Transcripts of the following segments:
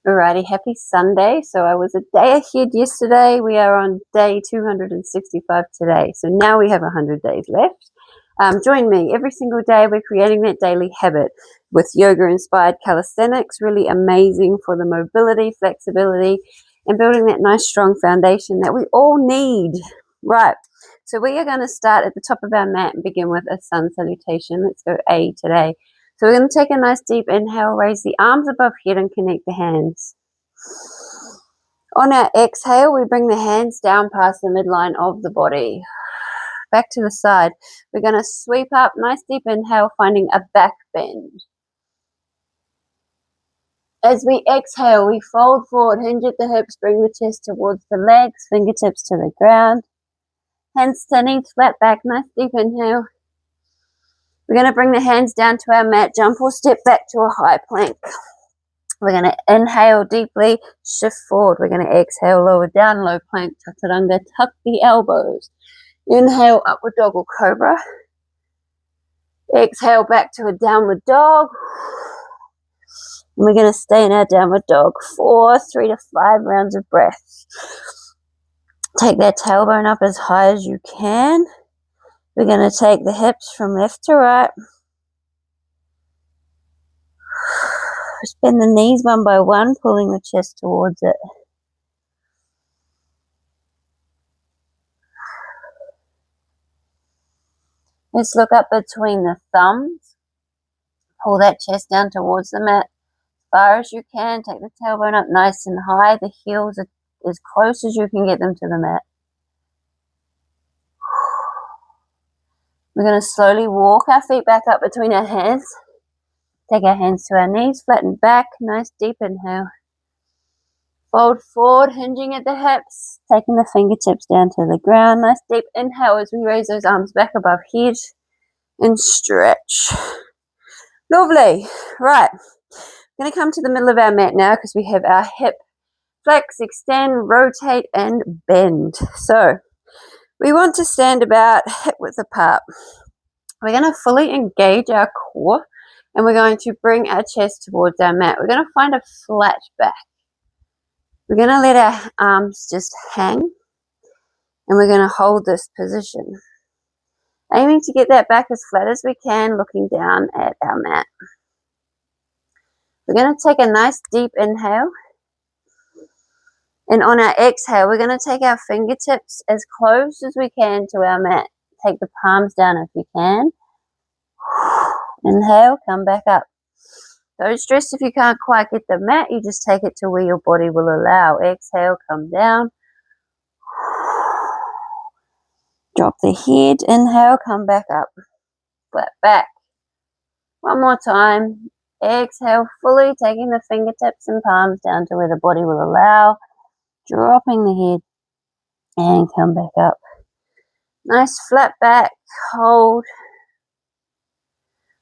Alrighty, happy Sunday. So I was a day ahead yesterday. We are on day 265 today. So now we have 100 days left. Join me every single day. We're creating that daily habit with yoga-inspired calisthenics, really amazing for the mobility, flexibility, and building that nice, strong foundation that we all need. Right. So we are going to start at the top of our mat and begin with a sun salutation. Let's go A today. So we're going to take a nice deep inhale, raise the arms above head and connect the hands. On our exhale, we bring the hands down past the midline of the body. Back to the side. We're going to sweep up, nice deep inhale, finding a back bend. As we exhale, we fold forward, hinge at the hips, bring the chest towards the legs, fingertips to the ground. Hands standing flat back, nice deep inhale. We're going to bring the hands down to our mat, jump or step back to a high plank. We're going to inhale deeply, shift forward. We're going to exhale, lower down, low plank, chaturanga, tuck the elbows. Inhale, upward dog or cobra. Exhale back to a downward dog. And we're going to stay in our downward dog for 3 to 5 rounds of breath. Take that tailbone up as high as you can. We're going to take the hips from left to right. Bend the knees one by one, pulling the chest towards it. Let's look up between the thumbs. Pull that chest down towards the mat as far as you can. Take the tailbone up nice and high. The heels are as close as you can get them to the mat. We're going to slowly walk our feet back up between our hands. Take our hands to our knees, flatten back, nice deep inhale. Fold forward, hinging at the hips, taking the fingertips down to the ground. Nice deep inhale as we raise those arms back above head and stretch. Lovely. Right. We're going to come to the middle of our mat now because we have our hip flex, extend, rotate, and bend. So we want to stand about hip width apart. We're going to fully engage our core and we're going to bring our chest towards our mat. We're going to find a flat back. We're going to let our arms just hang and we're going to hold this position. Aiming to get that back as flat as we can, looking down at our mat. We're going to take a nice deep inhale. And on our exhale, we're going to take our fingertips as close as we can to our mat. Take the palms down if you can. Inhale, come back up. Don't stress if you can't quite get the mat. You just take it to where your body will allow. Exhale, come down. Drop the head. Inhale, come back up. Flat back. One more time. Exhale, fully taking the fingertips and palms down to where the body will allow. Dropping the head and come back up. Nice flat back, hold.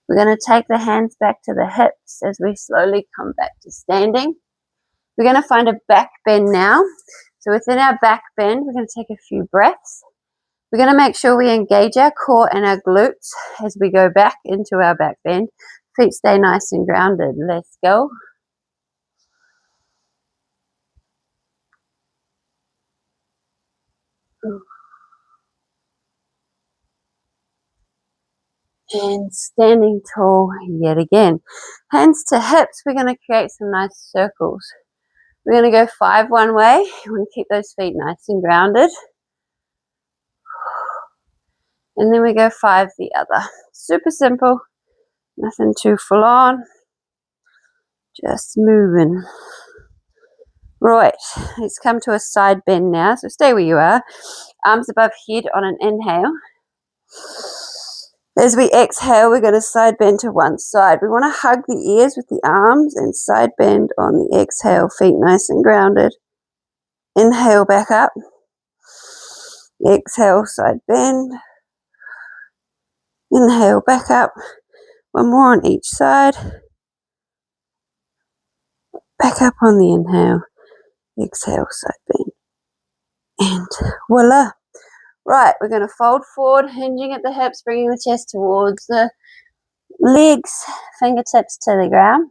We're going to take the hands back to the hips as we slowly come back to standing. We're going to find a back bend now. So within our back bend, we're going to take a few breaths. We're going to make sure we engage our core and our glutes as we go back into our back bend. Feet stay nice and grounded. Let's go. And standing tall yet again. Hands to hips, we're going to create some nice circles. We're going to go 5 one way. You want to keep those feet nice and grounded. And then we go 5 the other. Super simple. Nothing too full on. Just moving. Right, let's come to a side bend now. So stay where you are. Arms above head on an inhale. As we exhale, we're going to side bend to one side. We want to hug the ears with the arms and side bend on the exhale. Feet nice and grounded. Inhale back up. Exhale, side bend. Inhale back up. One more on each side. Back up on the inhale. Exhale, side bend. And voila. Right, we're going to fold forward, hinging at the hips, bringing the chest towards the legs, fingertips to the ground.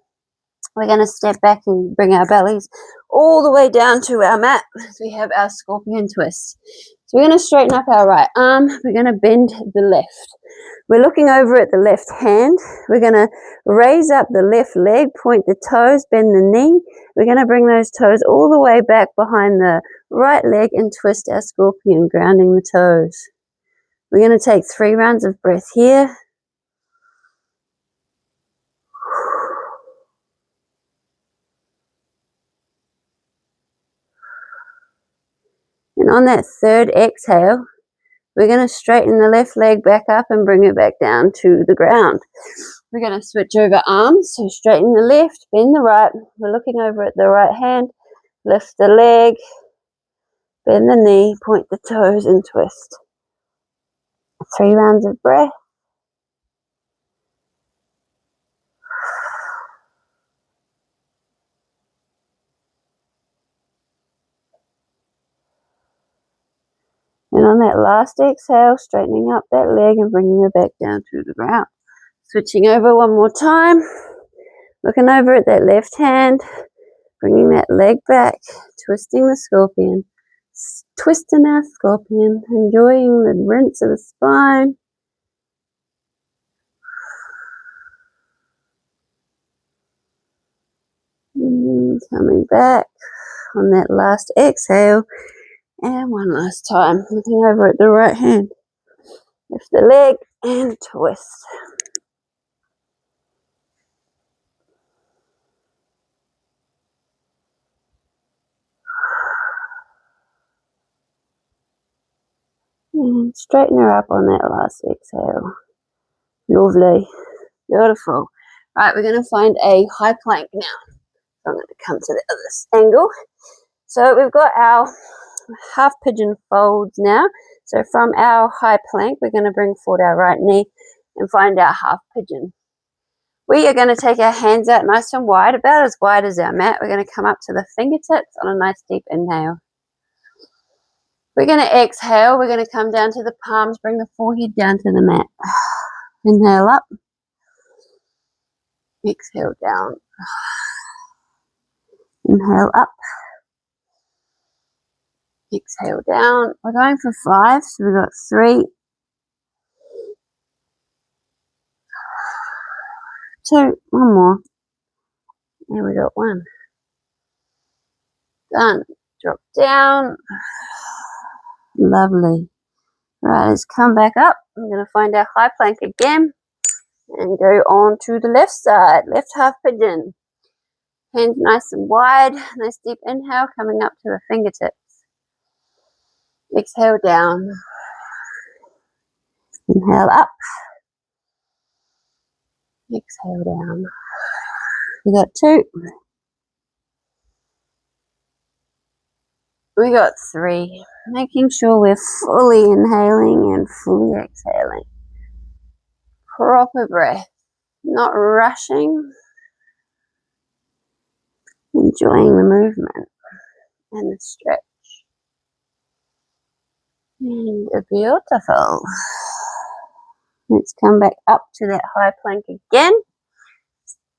We're going to step back and bring our bellies all the way down to our mat. So we have our scorpion twist. So we're going to straighten up our right arm. We're going to bend the left. We're looking over at the left hand. We're going to raise up the left leg, point the toes, bend the knee. We're going to bring those toes all the way back behind the right leg and twist our scorpion, grounding the toes. We're going to take 3 rounds of breath here. And on that third exhale, we're going to straighten the left leg back up and bring it back down to the ground. We're going to switch over arms. So straighten the left, bend the right. We're looking over at the right hand. Lift the leg, bend the knee, point the toes and twist. 3 rounds of breath. And on that last exhale, straightening up that leg and bringing it back down to the ground. Switching over one more time. Looking over at that left hand, bringing that leg back, twisting the scorpion. Twisting our scorpion, enjoying the rinse of the spine. Coming back on that last exhale. And one last time, looking over at the right hand. Lift the leg and twist. And straighten her up on that last exhale. Lovely. Beautiful. Right, we're going to find a high plank now. So I'm going to come to the other angle. So we've got our half pigeon folds now. So from our high plank, we're going to bring forward our right knee and find our half pigeon. We are going to take our hands out nice and wide, about as wide as our mat. We're going to come up to the fingertips on a nice deep inhale. We're going to exhale. We're going to come down to the palms, bring the forehead down to the mat. Inhale up. Exhale down. Inhale up. Exhale down. We're going for 5, so we've got 3, 2, one more. And we got 1. Done. Drop down. Lovely. Right, let's come back up. I'm going to find our high plank again and go on to the left side. Left half pigeon. Hands nice and wide. Nice deep inhale coming up to the fingertips. Exhale down. Inhale up. Exhale down. We got 2. We got 3. Making sure we're fully inhaling and fully exhaling. Proper breath. Not rushing. Enjoying the movement and the stretch. And beautiful. Let's come back up to that high plank again.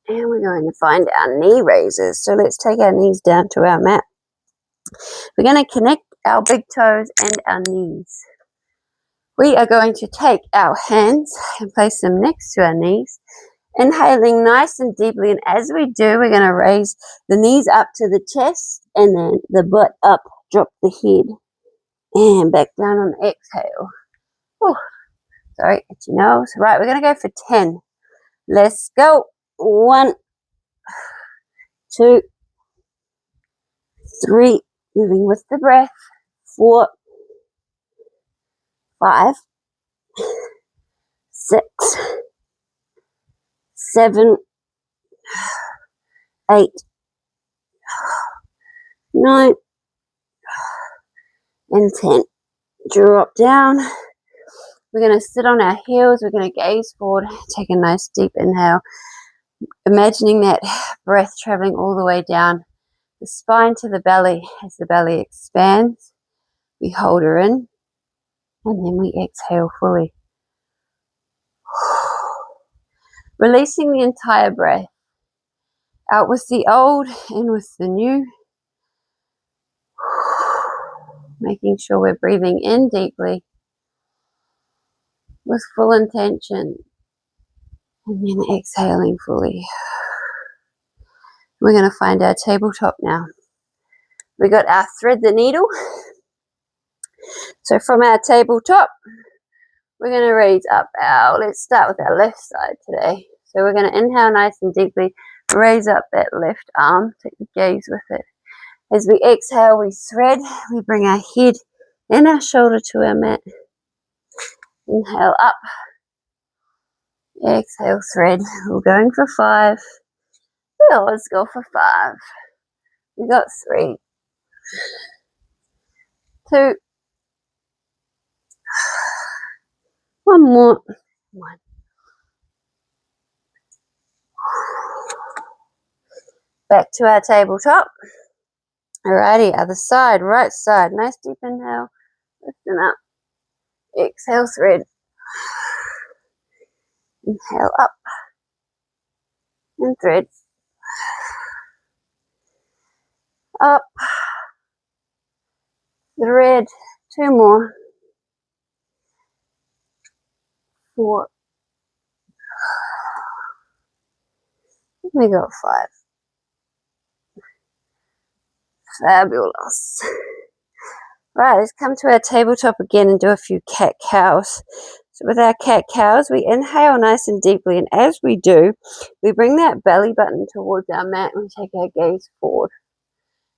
And we're going to find our knee raises. So let's take our knees down to our mat. We're going to connect our big toes and our knees. We are going to take our hands and place them next to our knees. Inhaling nice and deeply. And as we do, we're going to raise the knees up to the chest and then the butt up. Drop the head. And back down on the exhale. Whew. Sorry, itchy nose. Right, we're going to go for 10. Let's go. 1, 2, 3. Moving with the breath. 4, 5, 6, 7, 8, 9, and 10. Drop down. We're going to sit on our heels. We're going to gaze forward. Take a nice deep inhale. Imagining that breath traveling all the way down the spine to the belly. As the belly expands, we hold her in and then we exhale fully. Releasing the entire breath. Out with the old, in with the new. Making sure we're breathing in deeply with full intention. And then exhaling fully. We're going to find our tabletop now. We got our thread the needle. So from our tabletop, we're going to raise up let's start with our left side today. So we're going to inhale nice and deeply, raise up that left arm, take the gaze with it. As we exhale, we thread, we bring our head and our shoulder to our mat. Inhale up, exhale, thread. We're going for 5. We always go for 5. We got 3, 2, 1 more, 1. Back to our tabletop. Alrighty, other side, right side. Nice deep inhale, lifting up. Exhale, thread. Inhale up and thread. Up, thread. 2 more. 4. We got 5. Fabulous. Right, let's come to our tabletop again and do a few cat-cows. So with our cat-cows, we inhale nice and deeply, and as we do, we bring that belly button towards our mat and we take our gaze forward.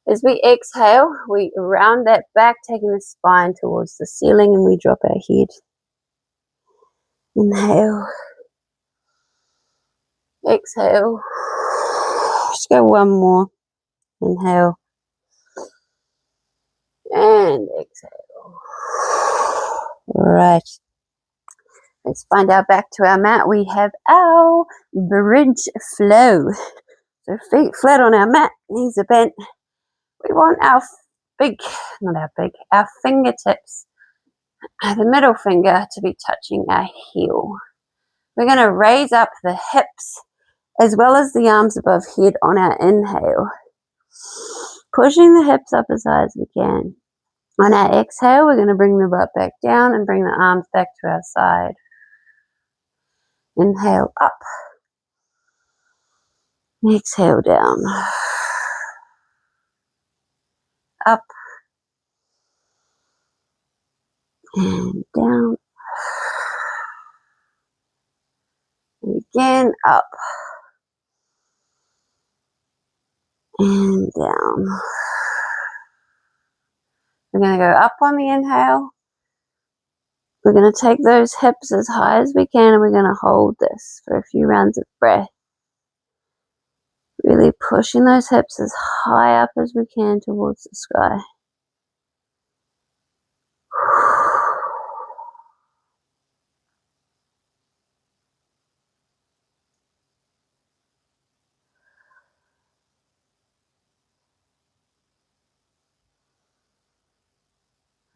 As we exhale, we round that back, taking the spine towards the ceiling, and we drop our head. Inhale. Exhale. Just go 1 more. Inhale. And exhale. Right. Let's find our back to our mat. We have our bridge flow. So feet flat on our mat, knees are bent. We want our our fingertips, the middle finger to be touching our heel. We're going to raise up the hips as well as the arms above head on our inhale. Pushing the hips up as high as we can. On our exhale, we're going to bring the butt back down and bring the arms back to our side. Inhale up. Exhale down. Up. And down. And again, up. And down. We're going to go up on the inhale. We're going to take those hips as high as we can and we're going to hold this for a few rounds of breath. Really pushing those hips as high up as we can towards the sky.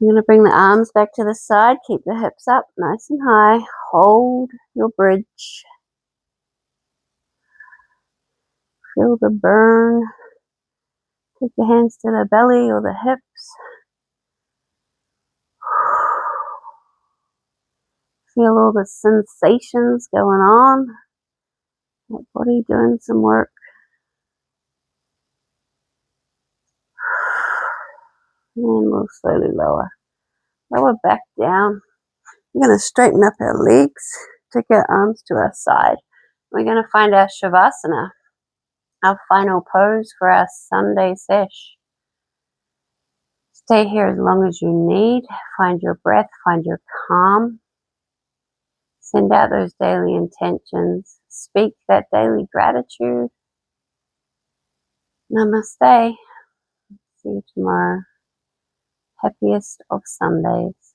I'm going to bring the arms back to the side. Keep the hips up nice and high. Hold your bridge. Feel the burn. Take the hands to the belly or the hips. Feel all the sensations going on. That body doing some work. And we'll slowly lower. Lower back down. We're going to straighten up our legs. Take our arms to our side. We're going to find our Savasana. Our final pose for our Sunday sesh. Stay here as long as you need. Find your breath. Find your calm. Send out those daily intentions. Speak that daily gratitude. Namaste. See you tomorrow. Happiest of Sundays.